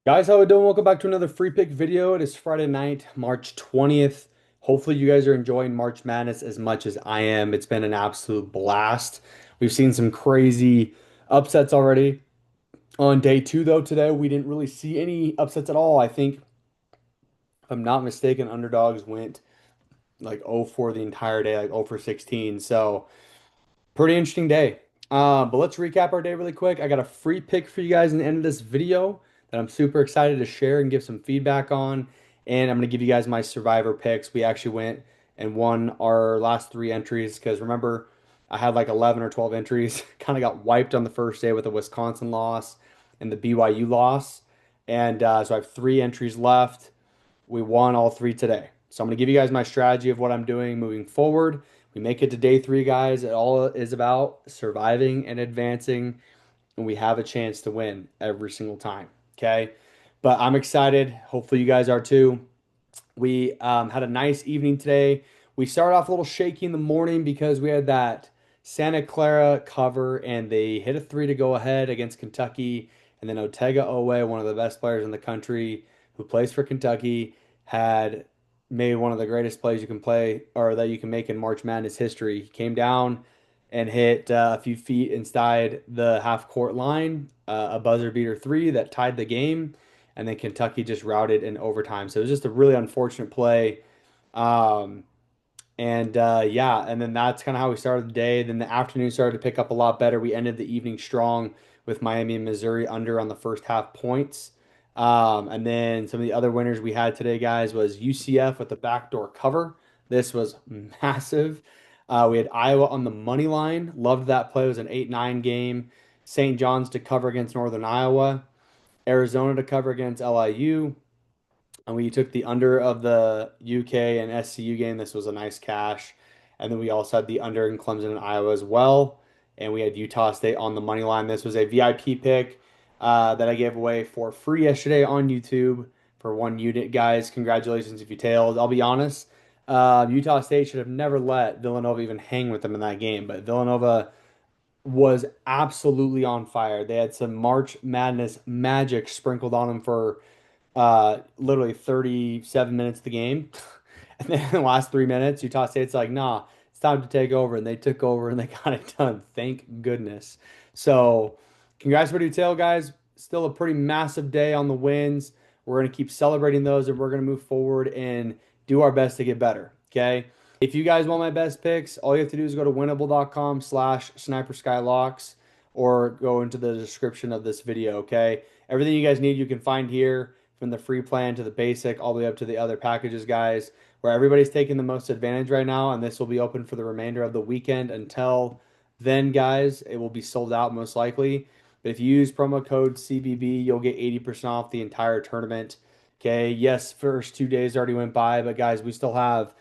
Guys, how we doing? Welcome back to another free pick video. It is Friday night, March 20th. Hopefully you guys are enjoying March Madness as much as I am. It's been an absolute blast. We've seen some crazy upsets already. On day two, though, today we didn't really see any upsets at all. I think, if I'm not mistaken, underdogs went like 0 for the entire day, like 0 for 16. So pretty interesting day. But let's recap our day really quick. I got a free pick for you guys in the end of this video that I'm super excited to share and give some feedback on. And I'm going to give you guys my survivor picks. We actually went and won our last three entries because remember, I had like 11 or 12 entries. Kind of got wiped on the first day with the Wisconsin loss and the BYU loss. And so I have three entries left. We won all three today. So I'm going to give you guys my strategy of what I'm doing moving forward. We make it to day three, guys. It all is about surviving and advancing, and we have a chance to win every single time. Okay. But I'm excited. Hopefully, you guys are too. We had a nice evening today. We started off a little shaky in the morning because we had that Santa Clara cover and they hit a three to go ahead against Kentucky. And then Otega Owe, one of the best players in the country who plays for Kentucky, had made one of the greatest plays you can play or that you can make in March Madness history. He came down and hit a few feet inside the half court line, a buzzer beater three that tied the game, and then Kentucky just routed in overtime. So it was just a really unfortunate play. Um, yeah, and then that's kind of how we started the day. Then the afternoon started to pick up a lot better. We ended the evening strong with Miami and Missouri under on the first half points. And then some of the other winners we had today, guys, was UCF with the backdoor cover. This was massive. We had Iowa on the money line. Loved that play. It was an 8-9 game. St. John's to cover against Northern Iowa. Arizona to cover against LIU. And we took the under of the UK and SCU game. This was a nice cash. And then we also had the under in Clemson and Iowa as well. And we had Utah State on the money line. This was a VIP pick that I gave away for free yesterday on YouTube for one unit, guys. Congratulations if you tailed. I'll be honest, Utah State should have never let Villanova even hang with them in that game. But Villanova was absolutely on fire. They had some March Madness magic sprinkled on them for literally 37 minutes of the game. And then in the last 3 minutes, Utah State's like, nah, it's time to take over. And they took over and they got it done. Thank goodness. So, congrats for detail, guys. Still a pretty massive day on the wins. We're going to keep celebrating those and we're going to move forward and do our best to get better. Okay. If you guys want my best picks, all you have to do is go to winnable.com/sniperskyLocks or go into the description of this video. Okay. Everything you guys need, you can find here from the free plan to the basic, all the way up to the other packages, guys, where everybody's taking the most advantage right now. And this will be open for the remainder of the weekend until then, guys. It will be sold out most likely. But if you use promo code CBB, you'll get 80% off the entire tournament. Okay. Yes, first 2 days already went by, but guys, we still have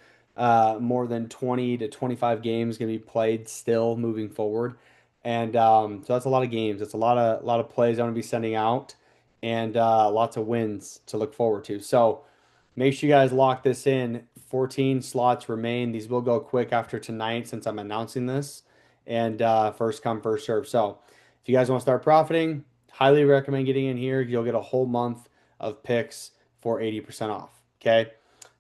more than 20 to 25 games going to be played still moving forward. And so that's a lot of games. It's a lot of plays I'm going to be sending out and lots of wins to look forward to. So make sure you guys lock this in. 14 slots remain. These will go quick after tonight since I'm announcing this. And first come, first serve. So if you guys want to start profiting, highly recommend getting in here. You'll get a whole month of picks for 80% off. Okay.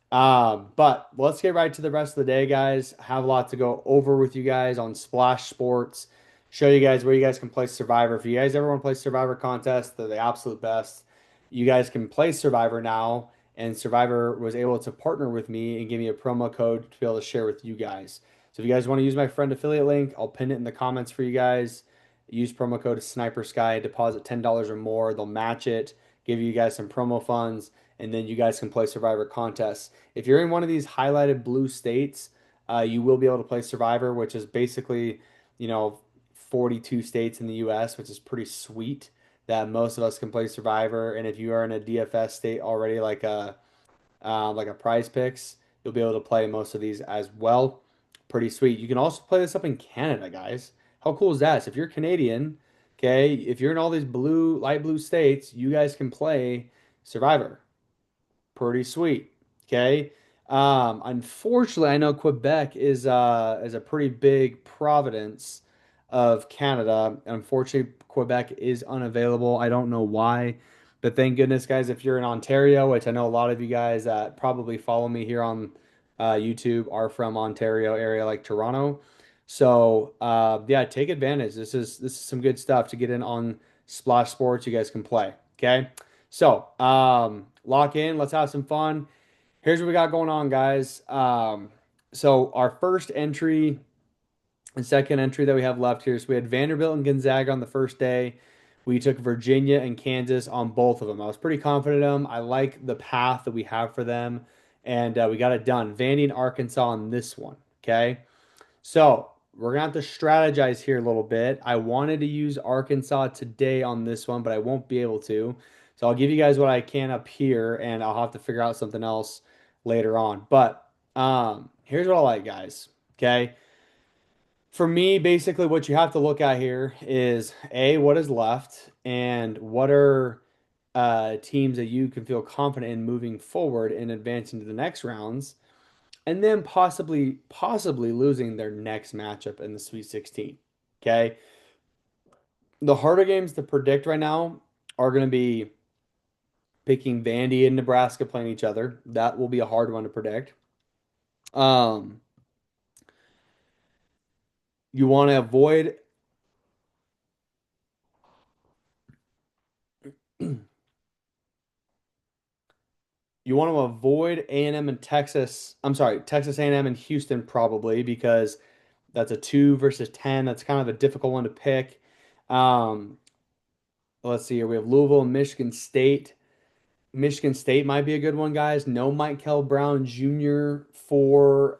But let's get right to the rest of the day, guys. I have a lot to go over with you guys on Splash Sports. Show you guys where you guys can play Survivor. If you guys ever want to play Survivor contest, they're the absolute best. You guys can play Survivor now, and Survivor was able to partner with me and give me a promo code to be able to share with you guys. So if you guys want to use my friend affiliate link, I'll pin it in the comments for you guys. Use promo code Sniper Sky, deposit $10 or more. They'll match it, give you guys some promo funds, and then you guys can play Survivor contests. If you're in one of these highlighted blue states, you will be able to play Survivor, which is basically, you know, 42 states in the US, which is pretty sweet that most of us can play Survivor. And if you are in a DFS state already, like a Prize Picks, you'll be able to play most of these as well. Pretty sweet. You can also play this up in Canada, guys. How cool is that? So if you're Canadian, okay, if you're in all these blue, light blue states, you guys can play Survivor. Pretty sweet. Okay. Unfortunately, I know Quebec is a pretty big province of Canada. Unfortunately, Quebec is unavailable. I don't know why. But thank goodness, guys, if you're in Ontario, which I know a lot of you guys that probably follow me here on YouTube are from Ontario area like Toronto. So yeah, take advantage. This is some good stuff to get in on Splash Sports. You guys can play. Okay. So lock in. Let's have some fun. Here's what we got going on, guys. So our first entry and second entry that we have left here. So we had Vanderbilt and Gonzaga on the first day. We took Virginia and Kansas on both of them. I was pretty confident in them. I like the path that we have for them, and we got it done. Vandy and Arkansas on this one. Okay, so we're gonna have to strategize here a little bit. I wanted to use Arkansas today on this one, but I won't be able to. So I'll give you guys what I can up here, and I'll have to figure out something else later on. But here's what I like, guys. Okay. For me, basically, what you have to look at here is A, what is left, and what are teams that you can feel confident in moving forward and advancing to the next rounds, and then possibly losing their next matchup in the Sweet 16. Okay. The harder games to predict right now are going to be picking Vandy and Nebraska playing each other. That will be a hard one to predict. Um, you want to avoid you want to avoid A&M and M and Texas. I'm sorry, Texas A&M and M and Houston probably because that's a 2 versus 10. That's kind of a difficult one to pick. Um, let's see here. We have Louisville and Michigan State. Michigan State might be a good one, guys. No Michael Brown Jr. For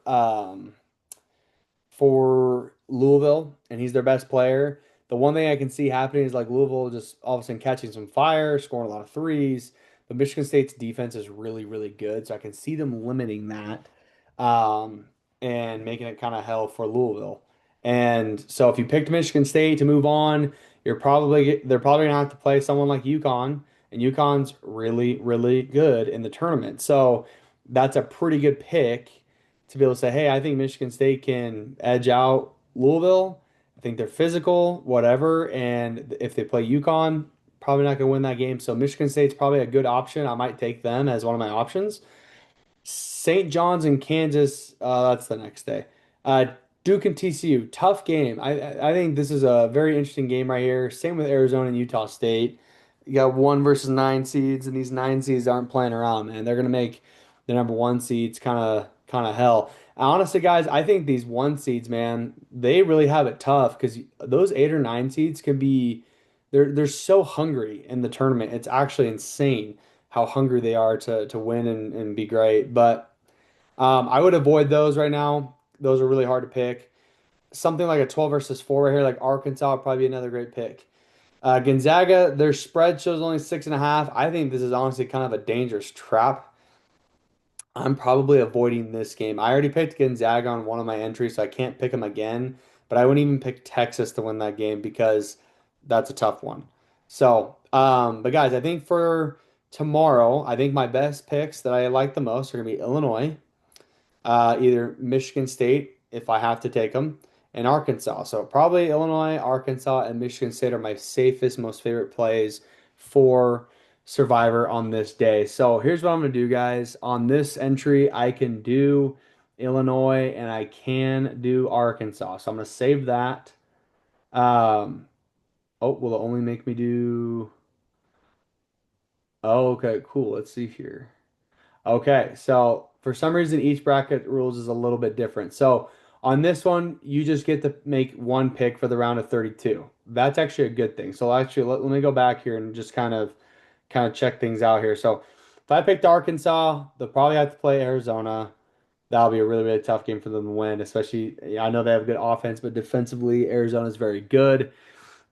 Louisville, and he's their best player. The one thing I can see happening is like Louisville just all of a sudden catching some fire, scoring a lot of threes. But Michigan State's defense is really, really good, so I can see them limiting that, um, and making it kind of hell for Louisville. And so if you picked Michigan State to move on, they're probably gonna have to play someone like UConn, and UConn's really, really good in the tournament. So that's a pretty good pick to be able to say, hey, I think Michigan State can edge out Louisville. I think they're physical, whatever. And if they play UConn, probably not going to win that game. So Michigan State's probably a good option. I might take them as one of my options. St. John's in Kansas, that's the next day. Duke and TCU, tough game. I think this is a very interesting game right here. Same with Arizona and Utah State. You got 1 versus 9 seeds, and these 9 seeds aren't playing around, man. They're gonna make the number 1 seeds kind of hell. Honestly, guys, I think these 1 seeds, man, they really have it tough because those 8 or 9 seeds can be they're so hungry in the tournament. It's actually insane how hungry they are to win and be great. But I would avoid those right now. Those are really hard to pick. Something like a 12 versus 4 right here, like Arkansas, would probably be another great pick. Gonzaga, their spread shows only 6.5. I think this is honestly kind of a dangerous trap. I'm probably avoiding this game. I already picked Gonzaga on one of my entries, so I can't pick them again. But I wouldn't even pick Texas to win that game because that's a tough one. So, but guys, I think for tomorrow, I think my best picks that I like the most are gonna be Illinois, either Michigan State if I have to take them, and Arkansas. So probably Illinois, Arkansas, and Michigan State are my safest, most favorite plays for Survivor on this day. So here's what I'm gonna do, guys. On this entry, I can do Illinois and I can do Arkansas. So I'm gonna save that. Um, oh, will it only make me do? Oh, okay, cool. Let's see here. Okay, so for some reason, each bracket rules is a little bit different. So on this one, you just get to make one pick for the round of 32. That's actually a good thing. So actually, let me go back here and just kind of check things out here. So if I picked Arkansas, they'll probably have to play Arizona. That'll be a really, really tough game for them to win, especially yeah, I know they have good offense, but defensively, Arizona is very good.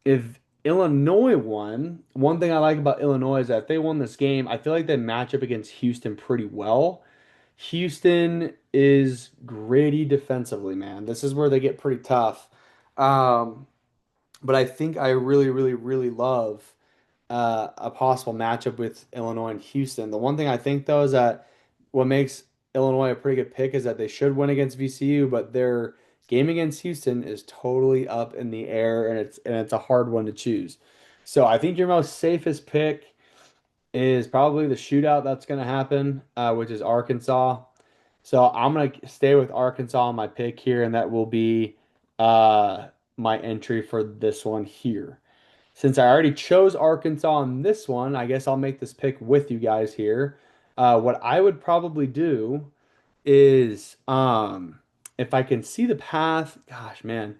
If Illinois won, one thing I like about Illinois is that if they won this game, I feel like they match up against Houston pretty well. Houston is gritty defensively, man. This is where they get pretty tough. Um, but I think I really, really, really love a possible matchup with Illinois and Houston. The one thing I think though is that what makes Illinois a pretty good pick is that they should win against VCU, but their game against Houston is totally up in the air, and it's a hard one to choose. So I think your most safest pick is probably the shootout that's going to happen, which is Arkansas. So I'm going to stay with Arkansas on my pick here, and that will be uh, my entry for this one here. Since I already chose Arkansas on this one, I guess I'll make this pick with you guys here. What I would probably do is, if I can see the path, gosh, man,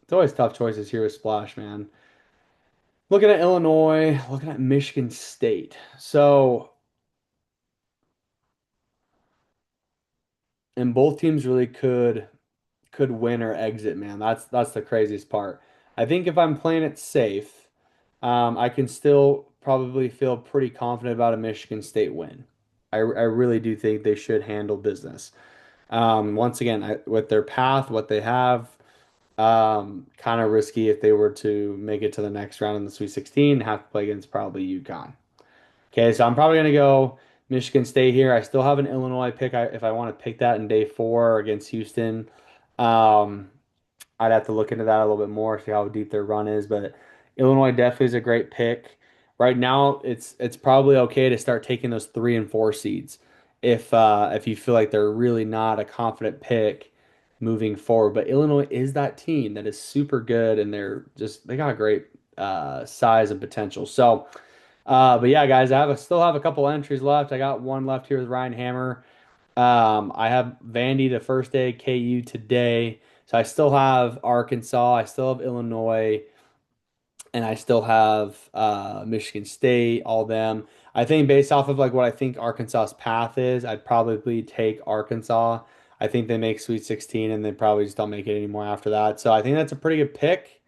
it's always tough choices here with Splash, man. Looking at Illinois, looking at Michigan State. So, and both teams really could win or exit, man. That's the craziest part. I think if I'm playing it safe, I can still probably feel pretty confident about a Michigan State win. I really do think they should handle business. Once again, with their path, what they have, kind of risky if they were to make it to the next round in the Sweet 16, have to play against probably UConn. Okay, so I'm probably gonna go Michigan State here. I still have an Illinois pick if I want to pick that in day four against Houston. Um, I'd have to look into that a little bit more, see how deep their run is. But Illinois definitely is a great pick. Right now, it's probably okay to start taking those 3 and 4 seeds if you feel like they're really not a confident pick moving forward. But Illinois is that team that is super good, and they got great size and potential. So, but yeah, guys, still have a couple entries left. I got one left here with Ryan Hammer. I have Vandy the first day, KU today. So I still have Arkansas, I still have Illinois, and I still have Michigan State, all them. I think based off of like what I think Arkansas's path is, I'd probably take Arkansas. I think they make Sweet 16 and they probably just don't make it anymore after that. So I think that's a pretty good pick.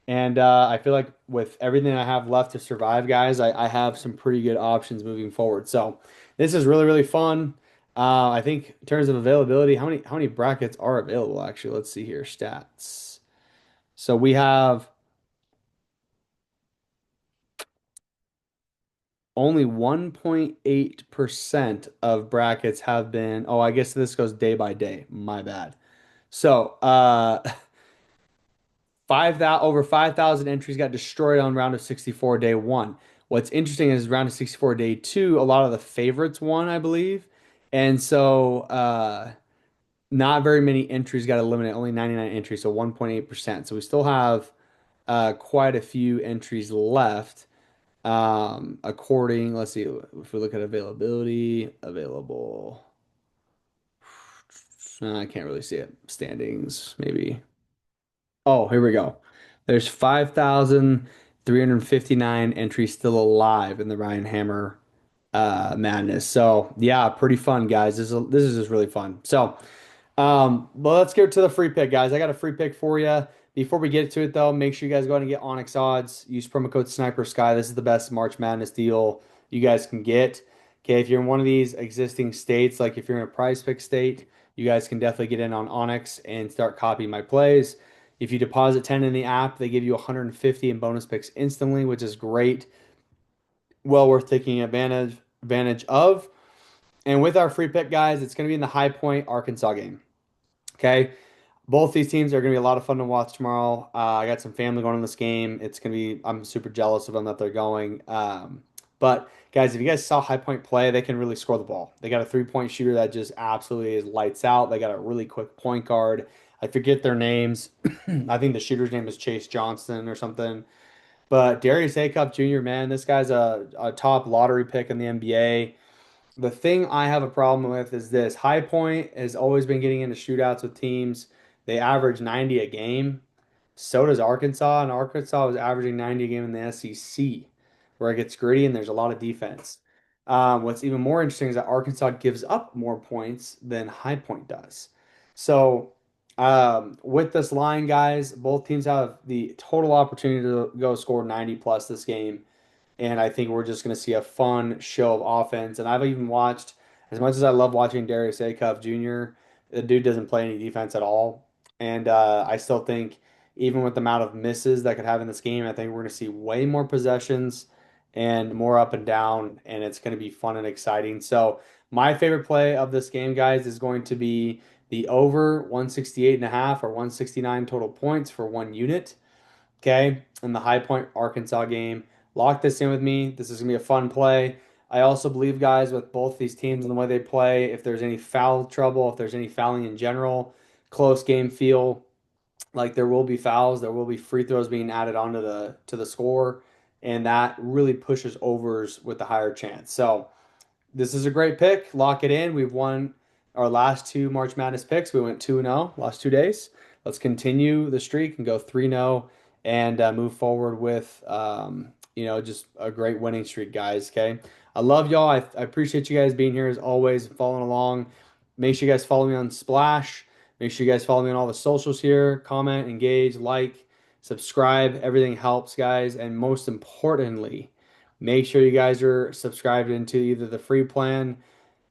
And I feel like with everything I have left to survive, guys, I have some pretty good options moving forward. So this is really, really fun. I think in terms of availability, how many brackets are available actually? Let's see here, stats. So we have only 1.8% of brackets have been. Oh, I guess this goes day by day. My bad. So 5,000 over 5,000 entries got destroyed on round of 64 day one. What's interesting is round of 64 day two, a lot of the favorites won, I believe. And so not very many entries got eliminated, only 99 entries, so 1.8%. So we still have quite a few entries left. Let's see, if we look at availability, available. I can't really see it. Standings, maybe. Oh, here we go. There's 5,359 entries still alive in the Ryan Hammer madness. So yeah, pretty fun, guys. This is just really fun. So but let's get to the free pick, guys. I got a free pick for you. Before we get to it, though, make sure you guys go ahead and get ONYX odds. Use promo code Sniper Sky. This is the best March Madness deal you guys can get. Okay, if you're in one of these existing states, like if you're in a Prize Pick state, you guys can definitely get in on ONYX and start copying my plays. If you deposit 10 in the app, they give you 150 in bonus picks instantly, which is great. Well worth taking advantage of. And with our free pick, guys, it's going to be in the High Point Arkansas game. Okay. Both these teams are going to be a lot of fun to watch tomorrow. I got some family going on this game. I'm super jealous of them that they're going. But guys, if you guys saw High Point play, they can really score the ball. They got a 3-point shooter that just absolutely is lights out. They got a really quick point guard. I forget their names. I think the shooter's name is Chase Johnson or something. But Darius Acuff Jr., man, this guy's a top lottery pick in the NBA. The thing I have a problem with is this. High Point has always been getting into shootouts with teams. They average 90 a game. So does Arkansas, and Arkansas was averaging 90 a game in the SEC, where it gets gritty and there's a lot of defense. What's even more interesting is that Arkansas gives up more points than High Point does. So, with this line, guys, both teams have the total opportunity to go score 90 plus this game. And I think we're just going to see a fun show of offense. And I've even watched, as much as I love watching Darius Acuff Jr., the dude doesn't play any defense at all. And I still think, even with the amount of misses that could have in this game, I think we're going to see way more possessions and more up and down. And it's going to be fun and exciting. So, my favorite play of this game, guys, is going to be the over 168.5 or 169 total points for one unit. Okay. In the High Point Arkansas game. Lock this in with me. This is gonna be a fun play. I also believe, guys, with both these teams and the way they play, if there's any foul trouble, if there's any fouling in general, close game feel, like there will be fouls, there will be free throws being added onto the score, and that really pushes overs with the higher chance. So this is a great pick. Lock it in. We've won our last two March Madness picks. We went 2-0 last 2 days. Let's continue the streak and go 3-0 and move forward with just a great winning streak, guys. Okay. I love y'all. I appreciate you guys being here as always, following along. Make sure you guys follow me on Splash. Make sure you guys follow me on all the socials here. Comment, engage, like, subscribe. Everything helps, guys. And most importantly, make sure you guys are subscribed into either the free plan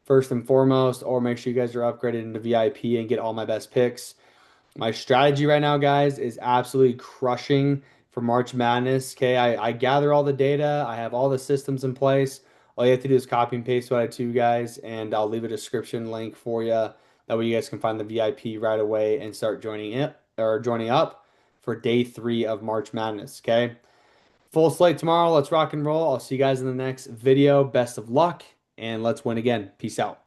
first and foremost, or make sure you guys are upgraded into VIP and get all my best picks. My strategy right now, guys, is absolutely crushing for March Madness. Okay, I gather all the data. I have all the systems in place. All you have to do is copy and paste what I do, guys, and I'll leave a description link for you. That way you guys can find the VIP right away and start joining it or joining up for day 3 of March Madness. Okay. Full slate tomorrow. Let's rock and roll. I'll see you guys in the next video. Best of luck, and let's win again. Peace out.